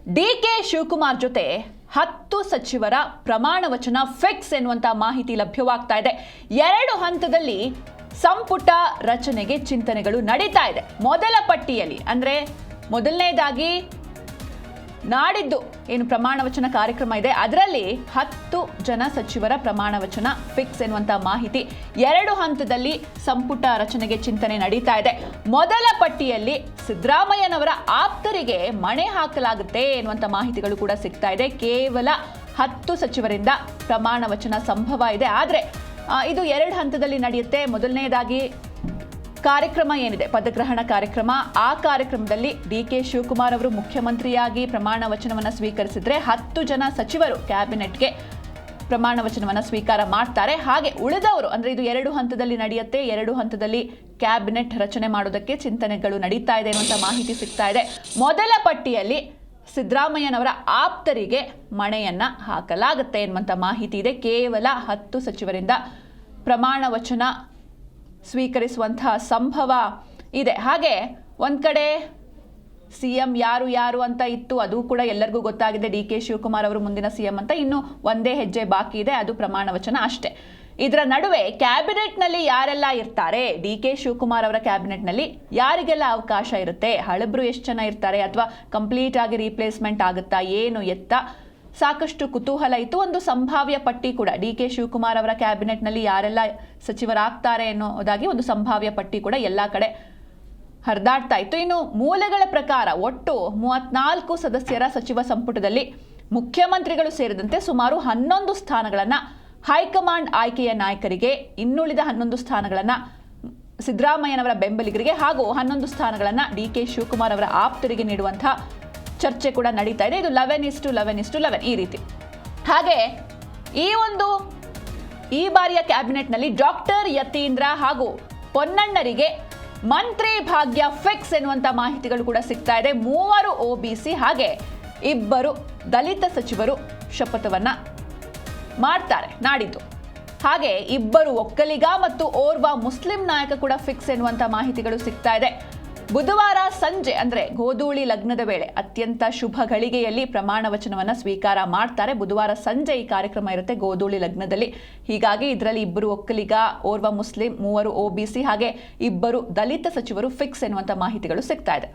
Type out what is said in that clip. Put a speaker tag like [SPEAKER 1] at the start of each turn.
[SPEAKER 1] DK Shivakumar ಜೊತೆ 10 ಸಚಿವರ ಪ್ರಮಾಣ ವಚನ ಫಿಕ್ಸ್ ಎನ್ನುವಂತ ಮಾಹಿತಿ ಲಭ್ಯವಾಗ್ತಾ ಇದೆ. 2 ಹಂತದಲ್ಲಿ ಸಂಪುಟ ರಚನೆಗೆ ಚಿಂತನೆಗಳು ನಡೀತಾ ಇದೆ. ಮೊದಲ ಪಟ್ಟಿಯಲ್ಲಿ ಅಂದ್ರೆ ಮೊದಲನೇದಾಗಿ ನಾಡಿದ್ದು ಏನು ಪ್ರಮಾಣ ವಚನ ಕಾರ್ಯಕ್ರಮ ಇದೆ, ಅದರಲ್ಲಿ 10 ಜನ ಸಚಿವರ ಪ್ರಮಾಣ ವಚನ ಫಿಕ್ಸ್ ಎನ್ನುವಂತ ಮಾಹಿತಿ. 2 ಹಂತದಲ್ಲಿ ಸಂಪುಟ ರಚನೆಗೆ ಚಿಂತನೆ ನಡೀತಾ ಇದೆ. ಮೊದಲ ಪಟ್ಟಿಯಲ್ಲಿ ಸಿದ್ದರಾಮಯ್ಯನವರ ಆಪ್ತರಿಗೆ ಮಣೆ ಹಾಕಲಾಗುತ್ತೆ ಎನ್ನುವಂತ ಮಾಹಿತಿಗಳು ಕೂಡ ಸಿಗ್ತಾ ಇದೆ. ಕೇವಲ 10 ಸಚಿವರಿಂದ ಪ್ರಮಾಣ ವಚನ ಸಂಭವ ಇದೆ. ಆದರೆ ಇದು 2 ಹಂತದಲ್ಲಿ ನಡೆಯುತ್ತೆ. ಮೊದಲನೇದಾಗಿ ಕಾರ್ಯಕ್ರಮ ಏನಿದೆ, ಪದಗ್ರಹಣ ಕಾರ್ಯಕ್ರಮ, ಆ ಕಾರ್ಯಕ್ರಮದಲ್ಲಿ ಡಿಕೆ ಶಿವಕುಮಾರ್ ಅವರು ಮುಖ್ಯಮಂತ್ರಿಯಾಗಿ ಪ್ರಮಾಣ ವಚನವನ್ನು ಸ್ವೀಕರಿಸಿದ್ರೆ 10 ಜನ ಸಚಿವರು ಕ್ಯಾಬಿನೆಟ್ಗೆ ಪ್ರಮಾಣ ವಚನವನ್ನು ಸ್ವೀಕಾರ ಮಾಡ್ತಾರೆ. ಹಾಗೆ ಉಳಿದವರು ಅಂದ್ರೆ ಇದು 2 ಹಂತದಲ್ಲಿ ನಡೆಯುತ್ತೆ. 2 ಹಂತದಲ್ಲಿ ಕ್ಯಾಬಿನೆಟ್ ರಚನೆ ಮಾಡೋದಕ್ಕೆ ಚಿಂತನೆಗಳು ನಡೀತಾ ಇದೆ ಎನ್ನುವಂತ ಮಾಹಿತಿ ಸಿಗ್ತಾ ಇದೆ. ಮೊದಲ ಪಟ್ಟಿಯಲ್ಲಿ ಸಿದ್ದರಾಮಯ್ಯನವರ ಆಪ್ತರಿಗೆ ಮಣೆಯನ್ನ ಹಾಕಲಾಗುತ್ತೆ ಎನ್ನುವಂತ ಮಾಹಿತಿ ಇದೆ. ಕೇವಲ 10 ಸಚಿವರಿಂದ ಪ್ರಮಾಣ ವಚನ ಸ್ವೀಕರಿಸುವಂತಹ ಸಂಭವ ಇದೆ. ಹಾಗೆ ಒಂದ್ ಕಡೆ ಸಿಎಂ ಯಾರು ಅಂತ ಇತ್ತು, ಅದು ಕೂಡ ಎಲ್ಲರಿಗೂ ಗೊತ್ತಾಗಿದೆ. ಡಿಕೆ ಶಿವಕುಮಾರ್ ಅವರು ಮುಂದಿನ ಸಿಎಂ ಅಂತ. ಇನ್ನು ಒಂದೇ ಹೆಜ್ಜೆ ಬಾಕಿ ಇದೆ, ಅದು ಪ್ರಮಾಣ ವಚನ ಅಷ್ಟೇ. ಇದರ ನಡುವೆ ಕ್ಯಾಬಿನೆಟ್ನಲ್ಲಿ ಯಾರೆಲ್ಲ ಇರ್ತಾರೆ, ಡಿಕೆ ಶಿವಕುಮಾರ್ ಅವರ ಕ್ಯಾಬಿನೆಟ್ನಲ್ಲಿ ಯಾರಿಗೆಲ್ಲ ಅವಕಾಶ ಇರುತ್ತೆ, ಹಳಬ್ರು ಎಷ್ಟು ಜನ ಇರ್ತಾರೆ ಅಥವಾ ಕಂಪ್ಲೀಟ್ ಆಗಿ ರೀಪ್ಲೇಸ್ಮೆಂಟ್ ಆಗುತ್ತಾ, ಏನು ಎತ್ತ, ಸಾಕಷ್ಟು ಕುತೂಹಲ ಇತ್ತು. ಒಂದು ಸಂಭಾವ್ಯ ಪಟ್ಟಿ ಕೂಡ ಡಿಕೆ ಶಿವಕುಮಾರ್ ಅವರ ಕ್ಯಾಬಿನೆಟ್ನಲ್ಲಿ ಯಾರೆಲ್ಲ ಸಚಿವರಾಗ್ತಾರೆ ಅನ್ನೋದಾಗಿ ಒಂದು ಸಂಭಾವ್ಯ ಪಟ್ಟಿ ಕೂಡ ಎಲ್ಲ ಕಡೆ ಹರಿದಾಡ್ತಾ ಇತ್ತು. ಇನ್ನು ಮೂಲಗಳ ಪ್ರಕಾರ ಒಟ್ಟು 34 ಸದಸ್ಯರ ಸಚಿವ ಸಂಪುಟದಲ್ಲಿ ಮುಖ್ಯಮಂತ್ರಿಗಳು ಸೇರಿದಂತೆ ಸುಮಾರು 11 ಸ್ಥಾನಗಳನ್ನು ಹೈಕಮಾಂಡ್ ಆಯ್ಕೆಯ ನಾಯಕರಿಗೆ, ಇನ್ನುಳಿದ 11 ಸ್ಥಾನಗಳನ್ನು ಸಿದ್ದರಾಮಯ್ಯನವರ ಬೆಂಬಲಿಗರಿಗೆ ಹಾಗೂ 11 ಸ್ಥಾನಗಳನ್ನು ಡಿಕೆ ಶಿವಕುಮಾರ್ ಅವರ ಆಪ್ತರಿಗೆ ನೀಡುವಂತಹ ಚರ್ಚೆ ಕೂಡ ನಡೀತಾ ಇದೆ. ಇದು 11:11:11 ಈ ರೀತಿ. ಹಾಗೆ ಈ ಬಾರಿಯ ಕ್ಯಾಬಿನೆಟ್ನಲ್ಲಿ ಡಾಕ್ಟರ್ ಯತೀಂದ್ರ ಹಾಗೂ ಪೊನ್ನಣ್ಣರಿಗೆ ಮಂತ್ರಿ ಭಾಗ್ಯ ಫಿಕ್ಸ್ ಎನ್ನುವಂತ ಮಾಹಿತಿಗಳು ಕೂಡ ಸಿಗ್ತಾ ಇದೆ. 3 OBC ಹಾಗೆ 2 ದಲಿತ ಸಚಿವರು ಶಪಥವನ್ನ ಮಾಡ್ತಾರೆ ನಾಡಿದ್ದು. ಹಾಗೆ 2 ಒಕ್ಕಲಿಗ ಮತ್ತು ಓರ್ವ ಮುಸ್ಲಿಂ ನಾಯಕ ಕೂಡ ಫಿಕ್ಸ್ ಎನ್ನುವಂತ ಮಾಹಿತಿಗಳು ಸಿಗ್ತಾ ಇದೆ. ಬುಧವಾರ ಸಂಜೆ ಅಂದ್ರೆ ಗೋಧೂಳಿ ಲಗ್ನದ ವೇಳೆ ಅತ್ಯಂತ ಶುಭ ಗಳಿಗೆಯಲ್ಲಿ ಪ್ರಮಾಣ ವಚನವನ್ನ ಸ್ವೀಕಾರ ಮಾಡ್ತಾರೆ. ಬುಧವಾರ ಸಂಜೆ ಈ ಕಾರ್ಯಕ್ರಮ ಇರುತ್ತೆ ಗೋಧೂಳಿ ಲಗ್ನದಲ್ಲಿ. ಹೀಗಾಗಿ ಇದರಲ್ಲಿ 2 ಒಕ್ಕಲಿಗ, ಓರ್ವ ಮುಸ್ಲಿಂ, 3 OBC ಹಾಗೆ 2 ದಲಿತ ಸಚಿವರು ಫಿಕ್ಸ್ ಎನ್ನುವಂತ ಮಾಹಿತಿಗಳು ಸಿಗ್ತಾ ಇದೆ.